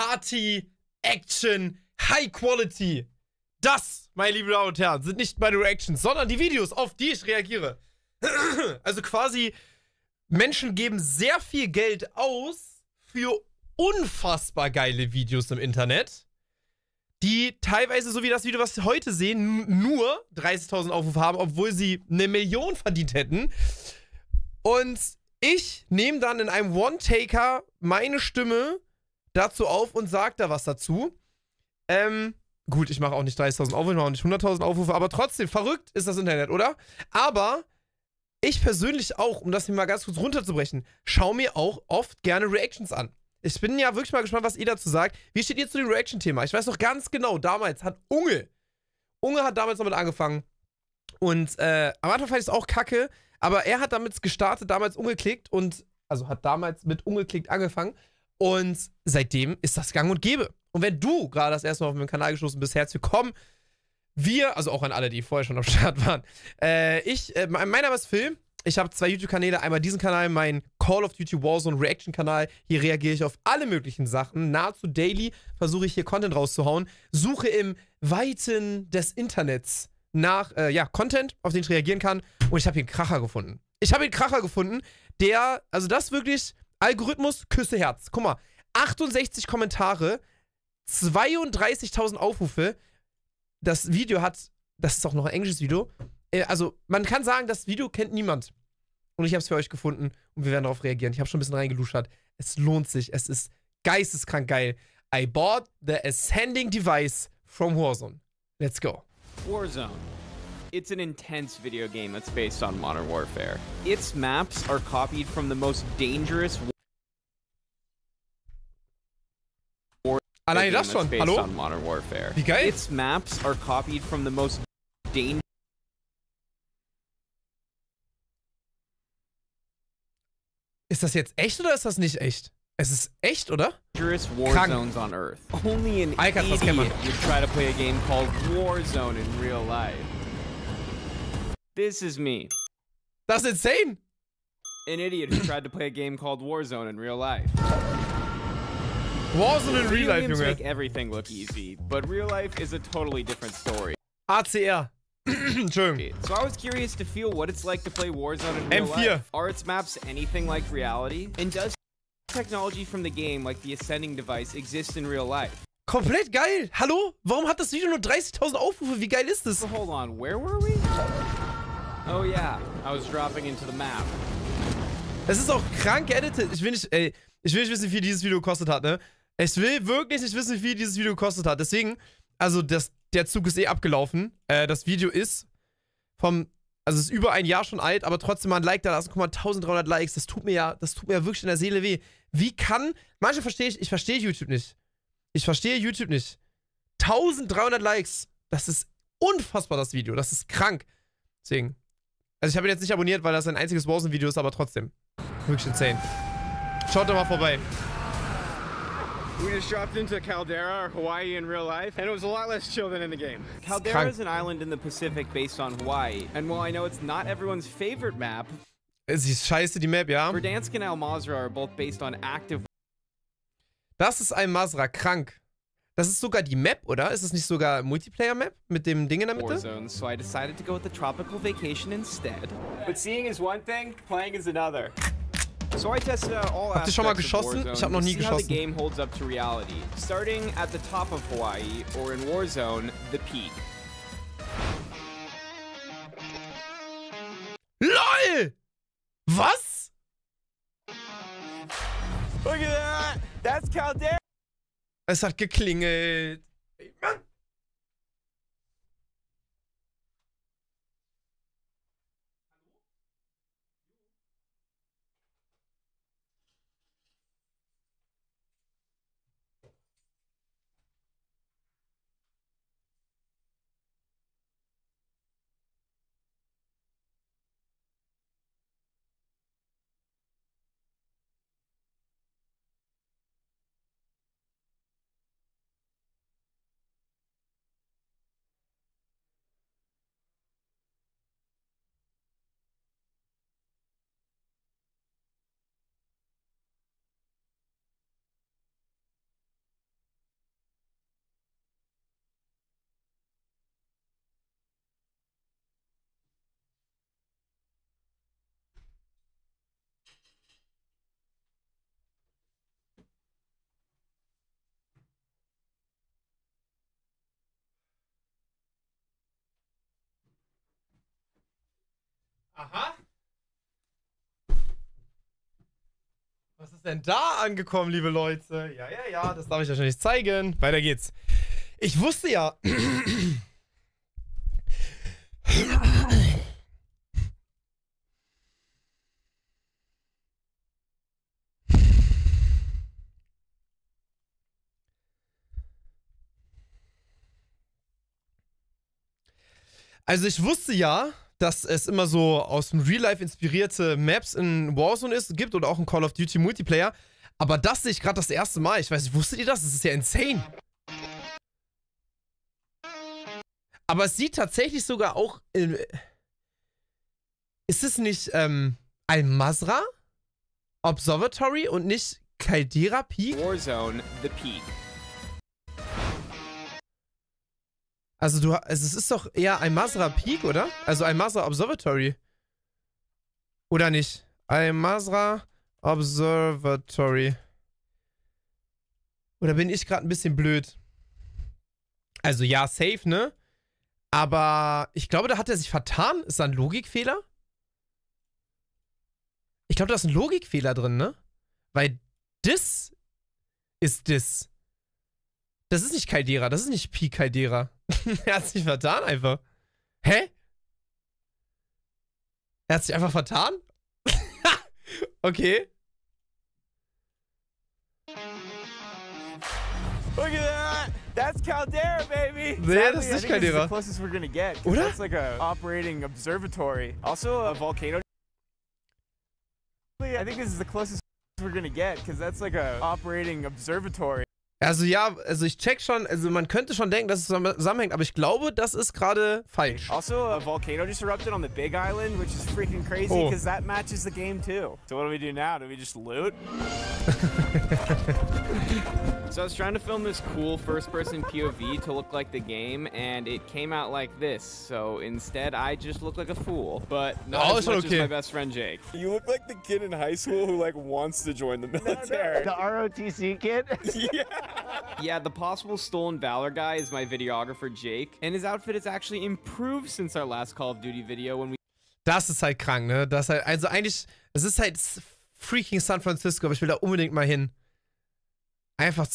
Party, Action, High Quality. Das, meine lieben Damen und Herren, sind nicht meine Reactions, sondern die Videos, auf die ich reagiere. Also quasi, Menschen geben sehr viel Geld aus für unfassbar geile Videos im Internet, die teilweise, so wie das Video, was wir heute sehen, nur 30.000 Aufrufe haben, obwohl sie 1 Million verdient hätten. Und ich nehme dann in einem One-Taker meine Stimme dazu auf und sage da was dazu. Gut, ich mache auch nicht 30.000 Aufrufe, ich mache auch nicht 100.000 Aufrufe, aber trotzdem, verrückt ist das Internet, oder? Aber ich persönlich auch, um das hier mal ganz kurz runterzubrechen, schaue mir auch oft gerne Reactions an. Ich bin ja wirklich mal gespannt, was ihr dazu sagt. Wie steht ihr zu dem Reaction-Thema? Ich weiß noch ganz genau, damals hat Unge hat damals damit angefangen. Und am Anfang fand ich es auch kacke, aber er hat damit gestartet, damals ungeklickt und, also hat damals mit ungeklickt angefangen. Und seitdem ist das gang und gäbe. Und wenn du gerade das erste Mal auf meinen Kanal gestoßen bist, herzlich willkommen. Wir, also auch an alle, die vorher schon am Start waren. Mein Name ist Phil. Ich habe 2 YouTube-Kanäle. Einmal diesen Kanal, mein Call of Duty Warzone Reaction-Kanal. Hier reagiere ich auf alle möglichen Sachen. Nahezu daily versuche ich hier Content rauszuhauen. Suche im Weiten des Internets nach, Content, auf den ich reagieren kann. Und ich habe hier einen Kracher gefunden. Der, also das wirklich, Algorithmus, Küsse Herz. Guck mal, 68 Kommentare, 32.000 Aufrufe. Das Video hat, das ist auch noch ein englisches Video. Also, man kann sagen, das Video kennt niemand. Und ich habe es für euch gefunden und wir werden darauf reagieren. Ich habe schon ein bisschen reingeluschert. Es lohnt sich. Es ist geisteskrank geil. I bought the ascending device from Warzone. Let's go. Warzone. It's an intense video game that's based on modern warfare. Its maps are copied from the most dangerous Alleine das schon. Hallo? Wie geil? Its maps are copied from the most dangerous. Ist das jetzt echt oder ist das nicht echt? Es ist echt, oder? War zones on Earth. Only an idiot would try to play a game called Warzone in real life. This is me. Das ist insane. An idiot who tried to play a game called Warzone in real life. Warzone in real life, Junge. Make everything look easy, but real life is a totally different story. ACR. Entschuldigung. So I was curious to feel what it's like to play Warzone in real life. Are its maps anything like reality? And does technology from the game, like the ascending device, exist in real life? Komplett geil. Hallo? Warum hat das Video nur 30.000 Aufrufe? Wie geil ist das? So hold on, where were we? Oh yeah, I was dropping into the map. Es ist auch krank geeditet. Ich will nicht wissen, wie viel dieses Video gekostet hat, ne? Ich will wirklich nicht wissen, wie viel dieses Video gekostet hat. Deswegen, also der Zug ist eh abgelaufen. Das Video ist also es ist über ein Jahr schon alt, aber trotzdem mal ein Like da lassen. Guck mal, 1300 Likes, das tut mir ja wirklich in der Seele weh. Wie kann, manche verstehe ich verstehe YouTube nicht. 1300 Likes, das ist unfassbar, das Video, das ist krank. Deswegen, also ich habe ihn jetzt nicht abonniert, weil das ein einziges Warzone-Video ist, aber trotzdem, wirklich insane. Schaut doch mal vorbei. We just dropped into Caldera, or Hawaii in real life, and it was a lot less chill than in the game. Caldera is an island in the Pacific based on Hawaii, and while I know it's not everyone's favorite map, Sie ist scheiße, die Map, ja. Verdansk and Al-Mazrah are both based on active. Das ist Al-Mazrah, krank. Das ist sogar die Map, oder? Ist es nicht sogar Multiplayer-Map mit dem Ding in der Mitte? Warzone, so I decided to go with the tropical vacation instead. But seeing is one thing, playing is another. So I tested out all Habt ihr schon mal geschossen? Ich habe noch nie geschossen. How the game holds up to reality, starting at the top of Hawaii, or in Warzone, the peak. LOL! Was? Look at that! That's Caldera! Es hat geklingelt. Ey, Mann. Aha. Was ist denn da angekommen, liebe Leute? Ja, ja, ja, das darf ich euch noch nicht zeigen. Weiter geht's. Ich wusste ja... Also ich wusste ja, dass es immer so aus dem Real-Life inspirierte Maps in Warzone gibt oder auch in Call of Duty Multiplayer. Aber das sehe ich gerade das erste Mal. Ich weiß nicht, wusstet ihr das? Das ist ja insane. Aber es sieht tatsächlich sogar auch... ist es nicht Al-Mazrah Observatory und nicht Caldera Peak? Warzone, the Peak. Also es ist doch eher Al-Mazrah Peak, oder? Also Al-Mazrah Observatory. Oder nicht? Al-Mazrah Observatory. Oder bin ich gerade ein bisschen blöd? Also ja, safe, ne? Aber ich glaube, da hat er sich vertan. Ist da ein Logikfehler? Ich glaube, da ist ein Logikfehler drin, ne? Weil das ist das. Das ist nicht Caldera, das ist nicht Peak Caldera. Er hat sich vertan einfach. Hä? Er hat sich einfach vertan? Okay. Look at that! That's Caldera, baby! Nee, das ist nicht Caldera. The closest we're gonna get. Oder? That's like a operating observatory. Also a volcano. I think this is the closest we're gonna get, because that's like a operating observatory. Also ja, also ich check schon, also man könnte schon denken, dass es zusammenhängt, aber ich glaube, das ist gerade falsch. Also, a volcano just erupted on the Big Island, which is freaking crazy, because that matches the game too. So what do we do now? Do we just loot? So I was trying to film this cool first-person POV to look like the game, and it came out like this. So instead, I just look like a fool, but not as much as my best friend Jake. You look like the kid in high school who like wants to join the military. The ROTC kid? Yeah. Yeah, the possible stolen valor guy is my videographer Jake, and his outfit has actually improved since our last Call of Duty video when we... Das ist halt krank, ne? Das halt, also eigentlich, es ist halt freaking San Francisco, aber ich will da unbedingt mal hin. Einfach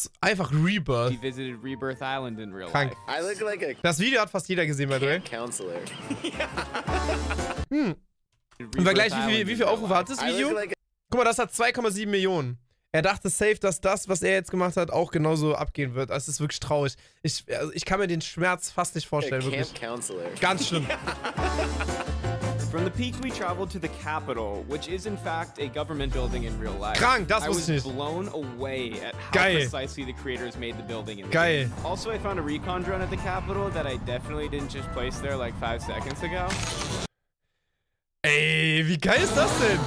Rebirth. We visited Rebirth Island in real Krank. life. I look like a Das Video hat fast jeder gesehen, by the way. counselor. Im Vergleich, wie viel Aufrufe hat das Video? Guck mal, das hat 2,7 Millionen. Er dachte safe, dass das, was er jetzt gemacht hat, auch genauso abgehen wird. Also, es ist wirklich traurig. Ich kann mir den Schmerz fast nicht vorstellen, wirklich. Ganz schlimm. From the peak, we traveled to the Capitol, which is in fact a government building in real life. Krank, das wusste ich I was blown away at how Geil. precisely the creators made the building in the Geil. game. Also, I found a recon drone at the Capitol that I definitely didn't just place there like 5 seconds ago. Ey, wie geil ist das denn?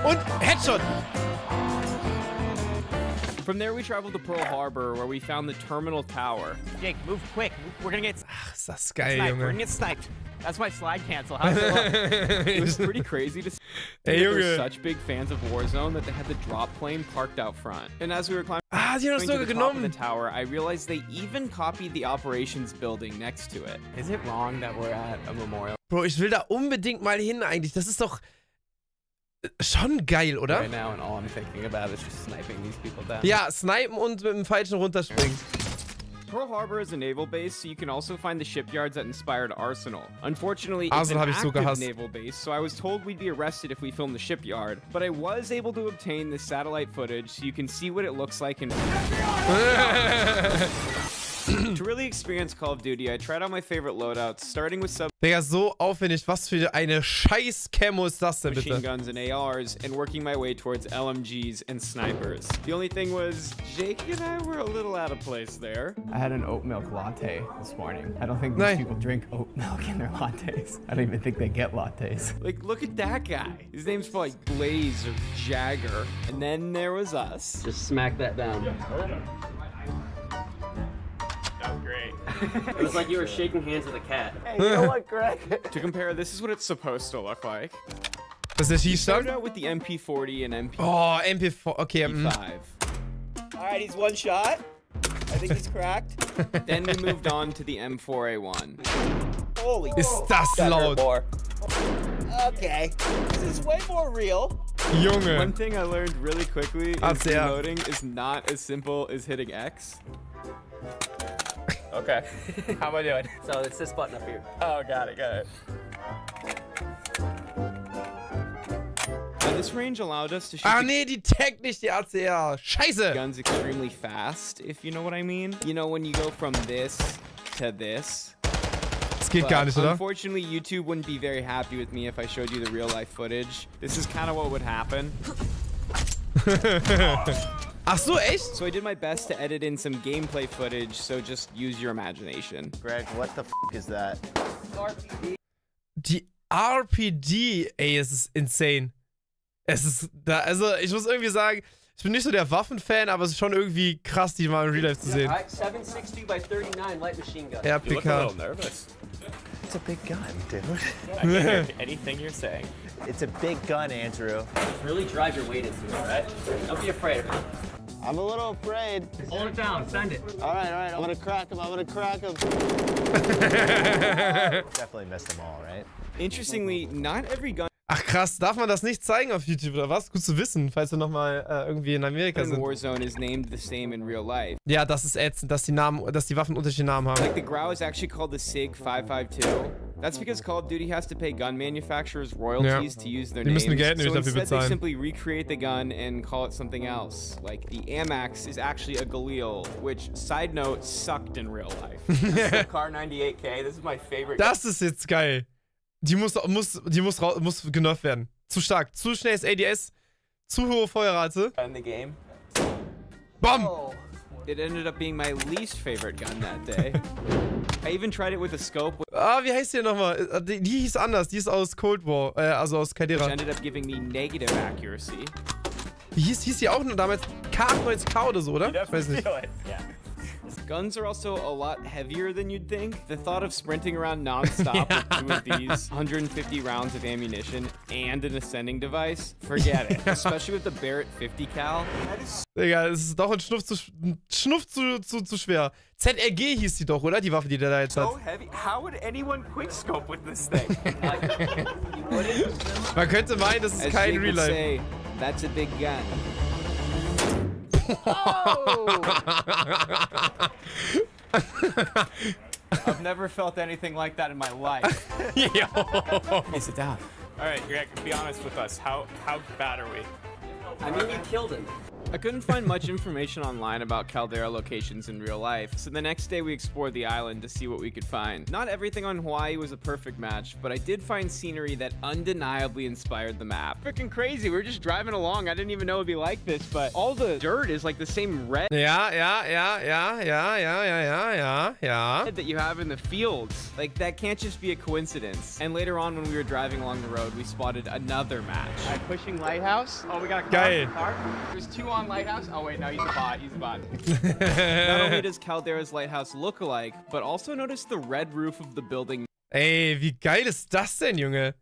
Und Headshot! From there, we traveled to Pearl Harbor, where we found the Terminal Tower. Jake, move quick. We're gonna get Ach, ist das geil, sniped. We're Junge. gonna get sniped. That's my slide cancel. How's it look? It was pretty crazy to see Ey, that Junge. they're such big fans of Warzone that they had the drop plane parked out front. And as we were climbing Ah, die haben das to sogar the top of the genommen. tower, I realized they even copied the operations building next to it. Is it wrong that we're at a memorial Bro, ich will da unbedingt mal hin eigentlich. Das ist doch schon geil, oder? right now, and all I'm thinking about is just sniping these people down? Ja, snipen und mit dem Falschen runterspringen. Pearl Harbor is a naval base, so you can also find the shipyards that inspired Arsenal. Unfortunately, it's Arsenal an hab ich so active gehasst. naval base, so I was told we'd be arrested if we filmed the shipyard. But I was able to obtain this satellite footage, so you can see what it looks like in... To really experience Call of Duty, I tried out my favorite loadouts, starting with Digga, so aufwendig. Was für eine scheiß Camo ist das denn submachine bitte? guns and ARs, and working my way towards LMGs and snipers. The only thing was, Jake and I were a little out of place there. I had an oat milk latte this morning. I don't think these Nice. people drink oat milk in their lattes. I don't even think they get lattes. Like, look at that guy. His name's probably Blaze or Jagger. And then there was us. Just smack that down. That was great. It was like you were shaking hands with a cat. Hey, you know what, Greg? To compare, this is what it's supposed to look like. Das ist der Started Schießstand? out with the MP40 and MP5. Oh, MP4. Okay, Alright, he's one shot. I think he's cracked. Then we moved on to the M4A1. Holy Ist das laut. Okay, this is way more real. Junge. One thing I learned really quickly is HCR. reloading is not as simple as hitting X. Okay. How am I doing? So it's this button up here. Oh, got it, got it. Now, this range allowed us to shoot Ah the nee, die taggt nicht die ACR. Scheiße. guns extremely fast, if you know what I mean. You know, when you go from this to this. Das geht gar nicht, oder? Unfortunately, YouTube wouldn't be very happy with me if I showed you the real life footage. This is kind of what would happen. Ach so, echt? So I did my best to edit in some gameplay footage, so just use your imagination. Greg, what the f is that? Die RPD, ey, es ist insane. Es ist da, also ich muss irgendwie sagen, ich bin nicht so der Waffenfan, aber es ist schon irgendwie krass, die mal in Real Life zu sehen. 7.62 by 39 light machine gun. You look a RPK. little nervous. It's a big gun, dude. I can't hear anything you're saying. It's a big gun, Andrew. Really drive your weight into it, right? Don't be afraid of it. I'm a little afraid. Hold it down, send it. All right, I'm gonna crack him, I'm gonna crack him. Definitely missed them all, right? Interestingly, not every gun Ach krass, darf man das nicht zeigen auf YouTube oder was? Gut zu wissen, falls wir nochmal irgendwie in Amerika in sind. Warzone is named the same in real life. Ja, das ist ätzend, dass die Waffen unterschiedliche Namen haben. Like the Grau is actually called the SIG 552. That's because Call of Duty has to pay gun manufacturers royalties to use their Die müssen names. Geld nämlich So dafür instead they bezahlen. simply recreate the gun and call it something else. Like the Amax is actually a Golow, which, side note, sucked in real life. Car 98K, this is my favorite. Das ist jetzt geil. Die muss genervt werden. Zu stark, zu schnelles ADS, zu hohe Feuerrate. in the game. Bam! It ended up being my least favorite gun that day. I even tried it with a scope, Ah, wie heißt die nochmal? Die hieß anders, die ist aus Cold War, also aus which Caldera. ended up giving me negative accuracy. Die hieß die auch nur damals K98K oder so, oder? Ich weiß nicht. Feel it. Yeah. Guns are also a lot heavier than you'd think. The thought of sprinting around non-stop with two of these 150 rounds of ammunition and an ascending device, forget it. Especially with the Barrett 50 cal. Digga, es ist doch ein Schnuff zu schwer. ZRG hieß die doch, oder? Die Waffe, die der da jetzt hat. So heavy. How would anyone quickscope with this thing? Man könnte meinen, das ist As kein Jake Real would Life. say, that's a big gun. I've never felt anything like that in my life. Hey, sit down. All right, Greg, be honest with us. How bad are we? I mean, you killed him. I couldn't find much information online about Caldera locations in real life, so the next day we explored the island to see what we could find. Not everything on Hawaii was a perfect match, but I did find scenery that undeniably inspired the map. Freaking crazy, we were just driving along, I didn't even know it'd be like this, but all the dirt is like the same red Ja. that you have in the fields. Like, that can't just be a coincidence. And later on when we were driving along the road, we spotted another match. I'm pushing Lighthouse. Oh, we got a Geil. car. There's two on Lighthouse. Oh, wait, no, he's a bot. He's a bot. Not only does Caldera's lighthouse look alike, but also notice the red roof of the building Ey, wie geil ist das denn, Junge?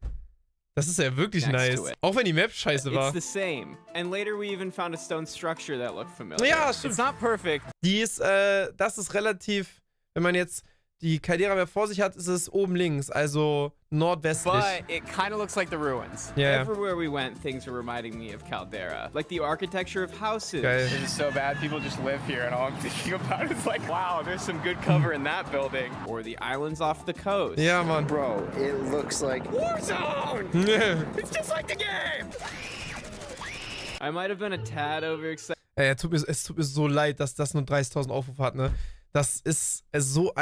Das ist ja wirklich Next nice. to it. Auch wenn die Map scheiße war. It's the same. And later we even found a stone structure that looked familiar. Ja, stimmt. It's not perfect. Die ist, das ist relativ, wenn man jetzt die Caldera mehr vor sich hat, ist es oben links, also nordwestlich. But it kind of looks like the ruins. Yeah. Everywhere we went, things were reminding me of Caldera. Like the architecture of houses. Geil. This is so bad. People just live here, and all I'm thinking about is like, wow, there's some good cover in that building. Or the islands off the coast. Ja, Mann. Bro, it looks like Warzone! It's just like the game! I might have been a tad overexcited. Ey, es tut mir so leid, dass das nur 30.000 Aufrufe hat, ne? Das ist so...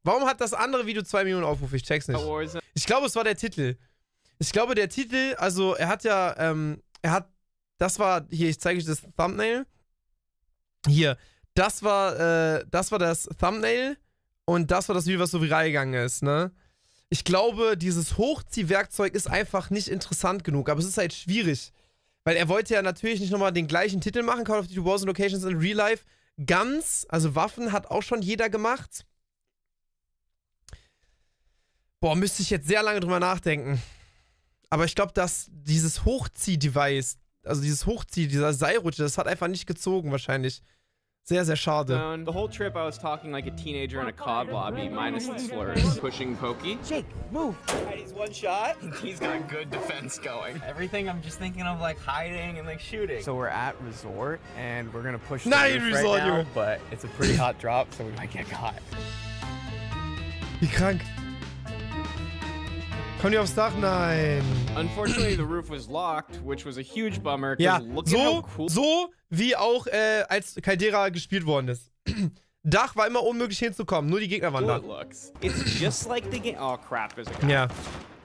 Warum hat das andere Video 2 Millionen Aufrufe? Ich check's nicht. Warzone. Ich glaube, es war der Titel. Ich glaube, der Titel, also er hat ja, das war, hier, ich zeige euch das Thumbnail. Hier, das war das Thumbnail und das war das Video, was so viral gegangen ist, ne? Ich glaube, dieses Hochziehwerkzeug ist einfach nicht interessant genug, aber es ist halt schwierig. Weil er wollte ja natürlich nicht nochmal den gleichen Titel machen, Call of Duty Warzone Locations in Real Life. Guns, also Waffen, hat auch schon jeder gemacht. Boah, müsste ich jetzt sehr lange drüber nachdenken. Aber ich glaube, dass dieses Hochzieh-Device, also dieser Seilrutsche, das hat einfach nicht gezogen wahrscheinlich. Sehr, sehr schade. The whole trip I was talking like a teenager in a COD lobby, minus the slurs. Pushing pokey. Jake, move. Alright, he's one shot. He's got good defense going. Everything I'm just thinking of like hiding and like shooting. So we're at resort and we're gonna push the Nein, roof Resort, right now, Junge. but it's a pretty hot drop, so we might get caught. Wie krank. Kommen die aufs Dach? Nein. Unfortunately, the roof was locked, which was a huge bummer. 'Cause Ja, look at how cool. so wie auch als Caldera gespielt worden ist. Dach war immer unmöglich hinzukommen, nur die Gegner waren da. It looks. It's just like the game. Oh crap! There's a guy. Ja.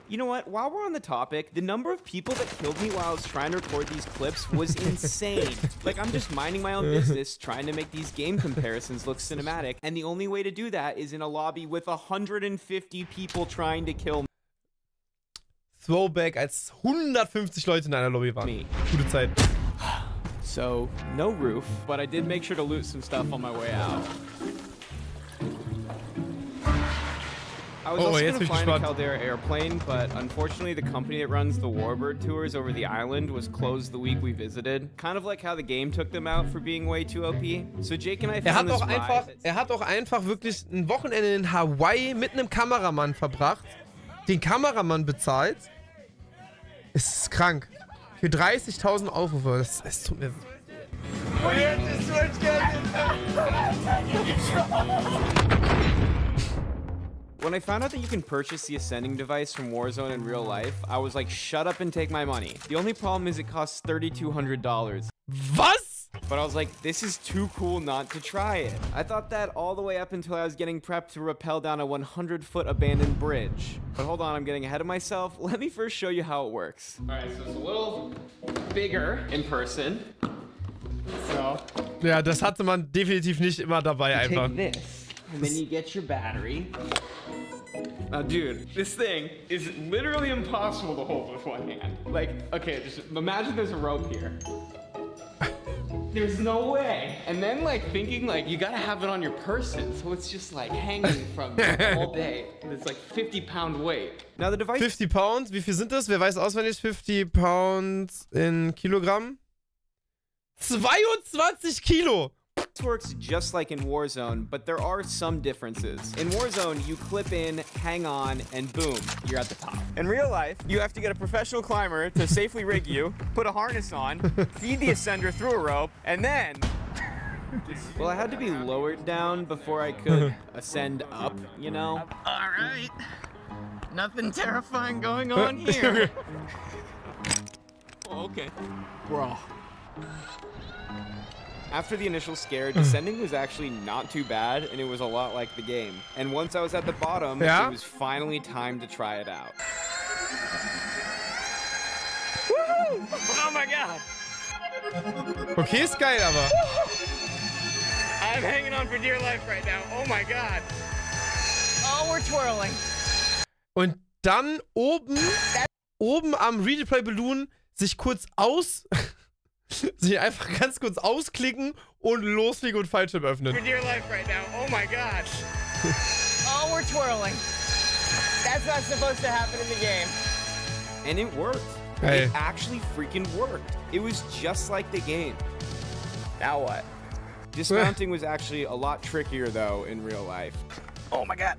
You know what? While we're on the topic, the number of people that killed me while I was trying to record these clips was insane. Like, I'm just minding my own business, trying to make these game comparisons look cinematic, and the only way to do that is in a lobby with 150 people trying to kill Throwback, als 150 Leute in einer Lobby waren. me. Gute Zeit. So, no roof, but I did make sure to loot some stuff on my way out. I was also jetzt gonna bin ich fly in a gespannt. Caldera airplane, but unfortunately the company that runs the Warbird tours over the island was closed the week we visited. Kind of like how the game took them out for being way too OP. So Jake and I found this ride. Er hat auch einfach wirklich ein Wochenende in Hawaii mit einem Kameramann verbracht, den Kameramann bezahlt. Es ist krank. Für 30.000 Aufrufe. Es tut mir... When I found out that you can purchase the ascending device from Warzone in real life, I was like, shut up and take my money. The only problem is it costs $3,200. Was? But I was like, this is too cool not to try it. I thought that all the way up until I was getting prepped to rappel down a 100-foot abandoned bridge. But hold on, I'm getting ahead of myself. Let me first show you how it works. All right, so it's a little bigger in person. So, Ja, das hatte man definitiv nicht immer dabei einfach. take this, and then you get your battery. Now, dude, this thing is literally impossible to hold with one hand. Like, okay, just imagine there's a rope here. There's no way. And then, like, thinking, like, you gotta have it on your person, so it's just, like, hanging from you all day. It's, like, 50-pound weight. Now, the device 50 Pounds, wie viel sind das? Wer weiß auswendig? 50 Pounds in Kilogramm? 22 Kilo! works just like in Warzone, but there are some differences. In Warzone, you clip in, hang on, and boom, you're at the top. In real life, you have to get a professional climber to safely rig you, put a harness on, feed the ascender through a rope, and then... Well, I had to be lowered down before I could ascend up, you know? All right. Nothing terrifying going on here. Oh, okay. Bro. After the initial scare, descending was actually not too bad, and it was a lot like the game. And once I was at the bottom, Yeah? it was finally time to try it out. Woo! Oh my god. Okay, ist geil, aber... I'm hanging on for dear life right now. Oh my god. Oh, we're twirling. Und dann oben am Redeploy Balloon sich kurz sich einfach ganz kurz ausklicken und losfliegen und Fallschirm öffnen. For dear life right now. Oh my god. Oh, we're twirling. That's not supposed to happen in the game. And it worked. Hey. It actually freaking worked. It was just like the game. Now what? Dismounting was actually a lot trickier, though, in real life. Oh my god.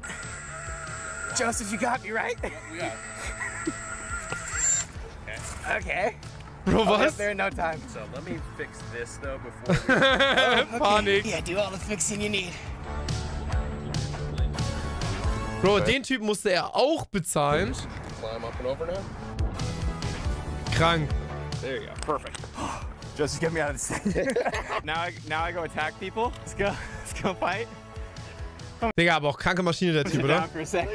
Joseph, you got me, right? Yeah. Okay. Bro, I'll get was? there in no time. So let me fix this though before we... Panik. Yeah, do all the fixing you need. Bro, den Typ musste er auch bezahlen. Climb up and over now. Krank. There you go. Perfect. Joseph, get me out of this thing. now I go attack people. Let's go fight. Digga, aber auch kranke Maschine, der Typ, oder? Down for a sec.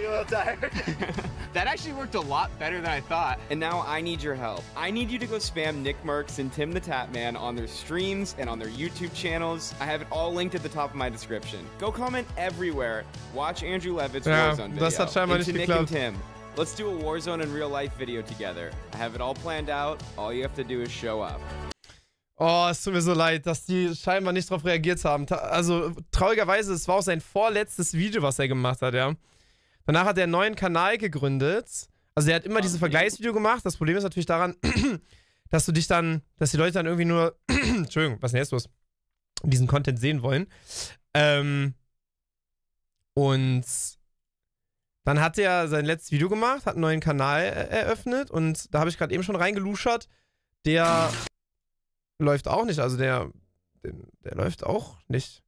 That actually worked a lot better than I thought. And now I need your help. I need you to go spam Nick Merckx and Tim the Tatman on their streams and on their YouTube channels. I have it all linked at the top of my description. Go comment everywhere. Watch Andrew Levitt's Ja, Warzone video. das hat scheinbar And to nicht Nick and geklappt. Tim. Let's do a Warzone in real life video together. I have it all planned out. All you have to do is show up. Oh, es tut mir so leid, dass die scheinbar nicht drauf reagiert haben. Also, traurigerweise, es war auch sein vorletztes Video, was er gemacht hat, ja. Danach hat er einen neuen Kanal gegründet. Also, er hat immer dieses Vergleichsvideo gemacht. Das Problem ist natürlich daran, dass die Leute dann irgendwie nur... Entschuldigung, was ist denn jetzt los? diesen Content sehen wollen. Und dann hat er sein letztes Video gemacht, hat einen neuen Kanal eröffnet und da habe ich gerade eben schon reingeluschert. Der läuft auch nicht, also der läuft auch nicht.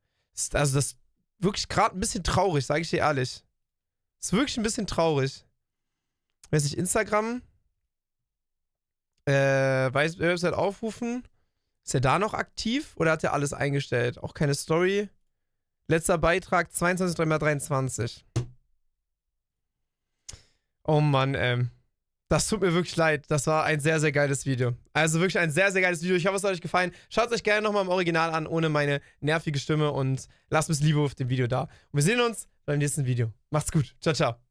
Also das ist wirklich gerade ein bisschen traurig, sage ich dir ehrlich. Ist wirklich ein bisschen traurig. Weiß nicht, Instagram, Website aufrufen. Ist er da noch aktiv oder hat er alles eingestellt? Auch keine Story. Letzter Beitrag, 22.3.23. Oh Mann, das tut mir wirklich leid. Das war ein sehr, sehr geiles Video. Also wirklich ein sehr, sehr geiles Video. Ich hoffe, es hat euch gefallen. Schaut es euch gerne nochmal im Original an, ohne meine nervige Stimme. Und lasst ein bisschen Liebe auf dem Video da. Und wir sehen uns beim nächsten Video. Macht's gut. Ciao, ciao.